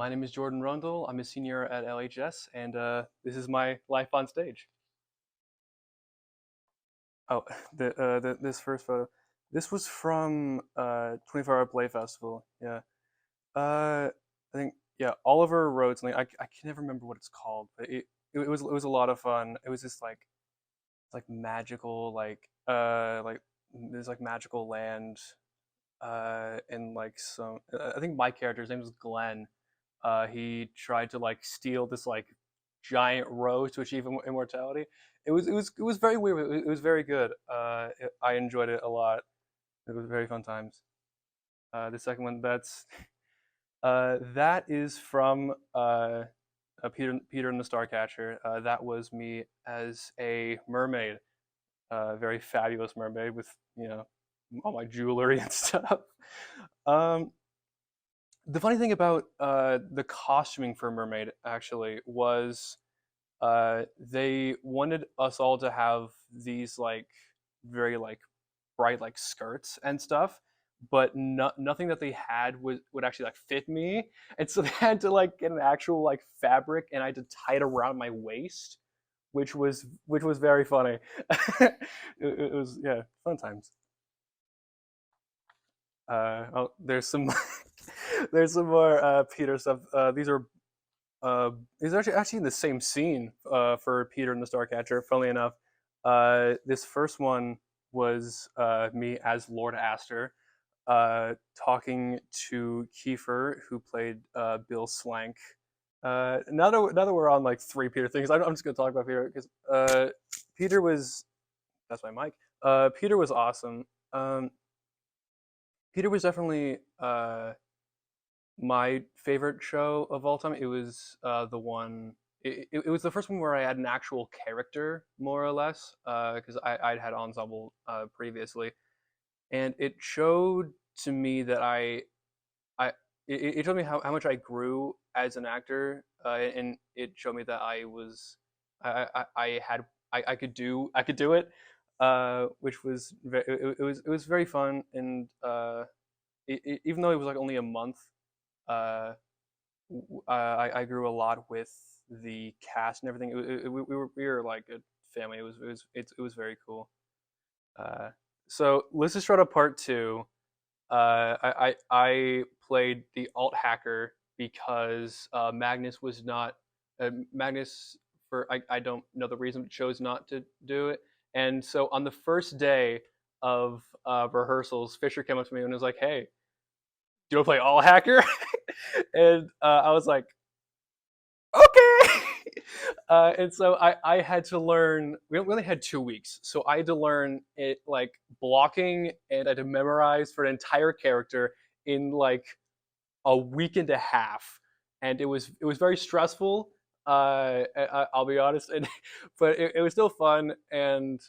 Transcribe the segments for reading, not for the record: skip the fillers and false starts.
My name is Jordan Rundle. I'm a senior at LHS, and this is my life on stage. Oh, this first photo. This was from 24-Hour Play Festival. Yeah. I think yeah. Oliver wrote something. I can never remember what it's called, but it was a lot of fun. It was just like magical like there's like magical land and like some I think my character's name was Glenn. He tried to like steal this like giant rose to achieve immortality. It was very weird. It was very good. I enjoyed it a lot. It was very fun times. The second one, that is from Peter and the Starcatcher. That was me as a mermaid, very fabulous mermaid with all my jewelry and stuff. Um, the funny thing about the costuming for Mermaid actually was they wanted us all to have these like very like bright like skirts and stuff, but nothing that they had would actually like fit me, and so they had to like get an actual like fabric, and I had to tie it around my waist, which was very funny. It was yeah, fun times. Oh, there's some there's some more Peter stuff. These are actually in the same scene for Peter and the Starcatcher. Funnily enough, this first one was me as Lord Astor, talking to Kiefer, who played Bill Slank. Now that we're on like three Peter things, I'm just gonna talk about Peter because Peter was that's my mic. Peter was awesome. Peter was definitely my favorite show of all time. It was the one. It was the first one where I had an actual character, more or less, because I'd had ensemble previously, and it showed to me that I it showed me how much I grew as an actor, and it showed me that I had I could do it, which was it was very fun, and even though it was like only a month, uh, I grew a lot with the cast and everything. We were like a family. It was very cool. Uh, so let's just start up part two. I played the alt hacker because Magnus was not Magnus for I don't know the reason, but chose not to do it. And so on the first day of rehearsals, Fisher came up to me and was like, "Hey, do you want to play alt hacker?" And I was like, "Okay." And so I had to learn. We only had 2 weeks, so I had to learn it like blocking, and I had to memorize for an entire character in like a week and a half, and it was very stressful. I'll be honest, and but it was still fun, and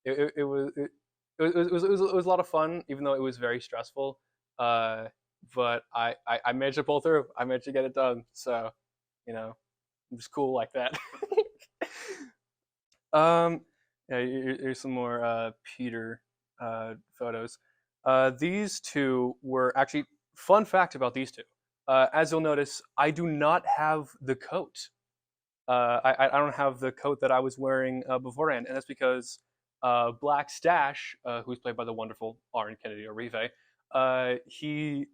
it was it was a lot of fun, even though it was very stressful. Uh, but I managed to pull through. I managed to get it done. So, you know, I'm just cool like that. um, yeah, here's some more Peter photos. These two were actually fun fact about these two. As you'll notice, I do not have the coat. I don't have the coat that I was wearing beforehand, and that's because Black Stash, who's played by the wonderful Aaron Kennedy Orive, he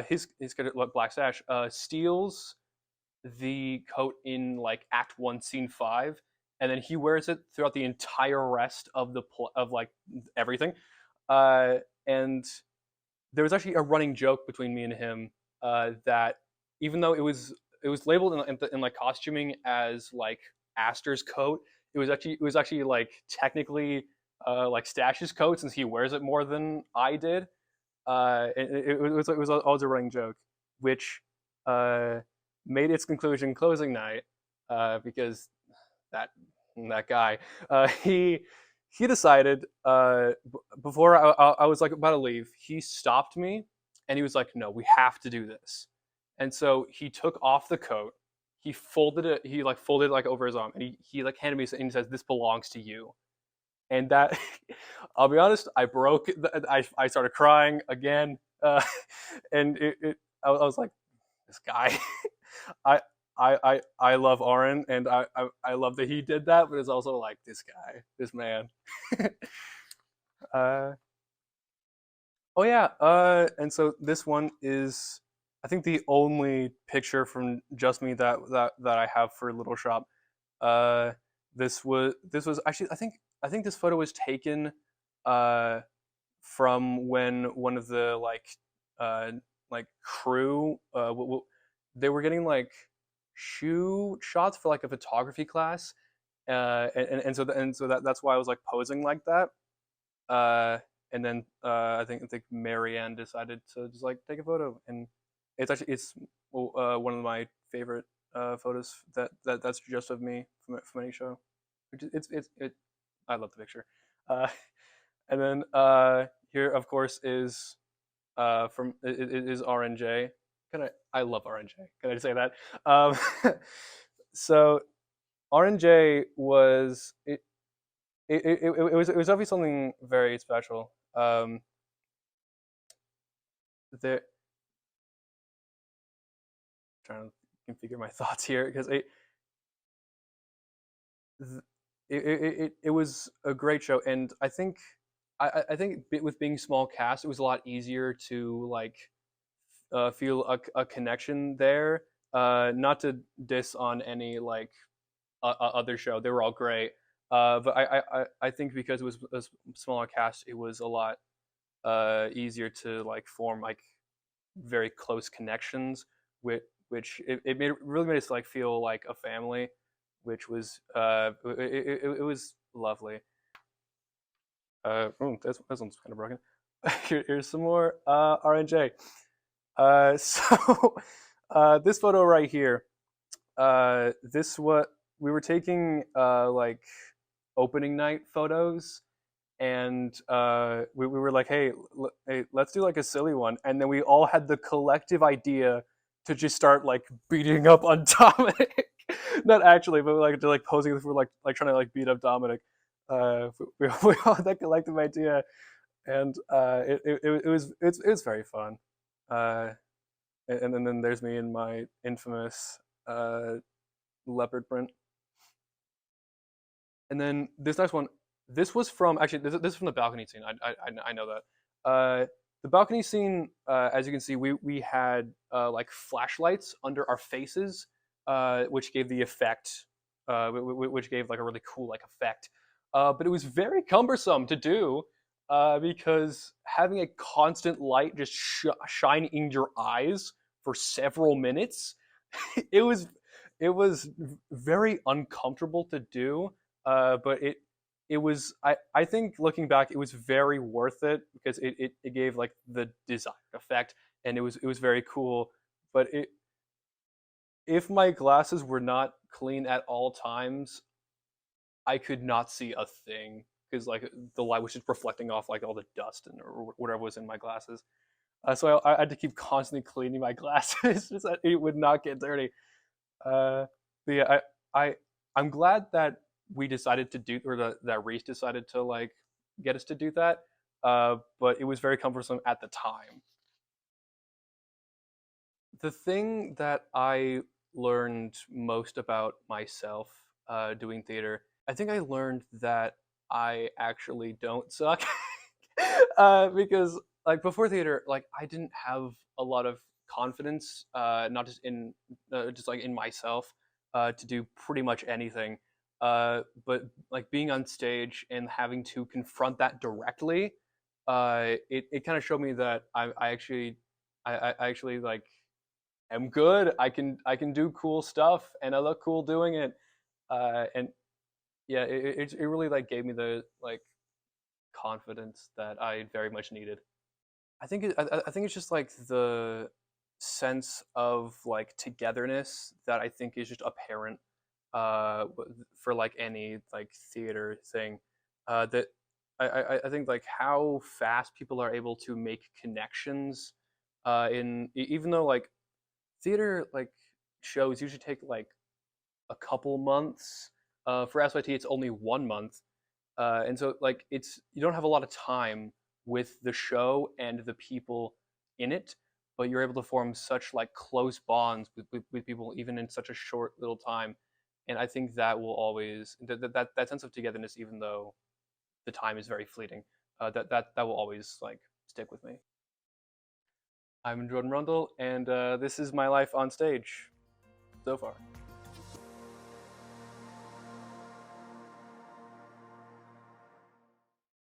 his character, Black Stash steals the coat in like Act One, Scene Five, and then he wears it throughout the entire rest of of like everything. Uh, and there was actually a running joke between me and him that even though it was labeled in like costuming as like Astor's coat, it was actually like technically like Stash's coat since he wears it more than I did. It was always a running joke, which uh, made its conclusion closing night because that that guy he decided before I was like about to leave, he stopped me and he was like, "No, we have to do this." And so he took off the coat, he folded it, he like folded it like over his arm, and he like handed me and he says, "This belongs to you." And that I'll be honest, I broke. I started crying again, and I was like, this guy. I I love Aaron, and I love that he did that, but it's also like this guy, this man. uh, oh yeah, and so this one is, I think, the only picture from Just Me that I have for Little Shop. Uh, this was actually, I think this photo was taken uh, from when one of the uh, crew they were getting like shoe shots for like a photography class, and so that's why I was like posing like that. Uh, and then I think Marianne decided to just like take a photo, and it's one of my favorite photos that's just of me from any show. It's I love the picture. Uh, and then here, of course, is from it is RNJ. I love RNJ. Can I just say that? Um, so RNJ was it was obviously something very special. There, trying to configure my thoughts here because it was a great show, and I think with being small cast, it was a lot easier to like feel a connection there. Not to diss on any like other show, they were all great. But I think because it was a smaller cast, it was a lot easier to like form like very close connections with which really made us like feel like a family, which was it was lovely. This one's kind of broken. Here's some more RNJ. So this photo right here. This what we were taking like opening night photos, and we were like, hey, let's do like a silly one, and then we all had the collective idea to just start like beating up on Dominic. Not actually, but like to like posing for like trying to like beat up Dominic. We all had that collective idea, and it was very fun. Uh, and then there's me in my infamous leopard print. And then this next one, this was from actually this is from the balcony scene. I know that. The balcony scene, as you can see, we had like flashlights under our faces, which gave the effect, which gave like a really cool like effect. But it was very cumbersome to do because having a constant light just shine in your eyes for several minutes, it was very uncomfortable to do. But it was I think looking back, it was very worth it because it gave like the desired effect, and it was very cool. But if my glasses were not clean at all times, I could not see a thing because like the light was just reflecting off like all the dust and or whatever was in my glasses. So I had to keep constantly cleaning my glasses just that it would not get dirty. Uh, but yeah, I I'm glad that we decided to do, or that Reese decided to like get us to do that. But it was very cumbersome at the time. The thing that I learned most about myself doing theater, I think I learned that I actually don't suck. Because like before theater, like I didn't have a lot of confidence, not just like in myself, to do pretty much anything. But like being on stage and having to confront that directly, it kind of showed me that I actually like am good. I can do cool stuff, and I look cool doing it. And yeah, it really like gave me the like confidence that I very much needed. I think it's just like the sense of like togetherness that I think is just apparent for like any like theater thing. That I think like how fast people are able to make connections even though like theater like shows usually take like a couple months. For SYT, it's only 1 month, and so like it's you don't have a lot of time with the show and the people in it. but you're able to form such like close bonds with people even in such a short little time. And I think that will always that sense of togetherness, even though the time is very fleeting, that will always like stick with me. I'm Jordan Rundle, and this is my life on stage so far.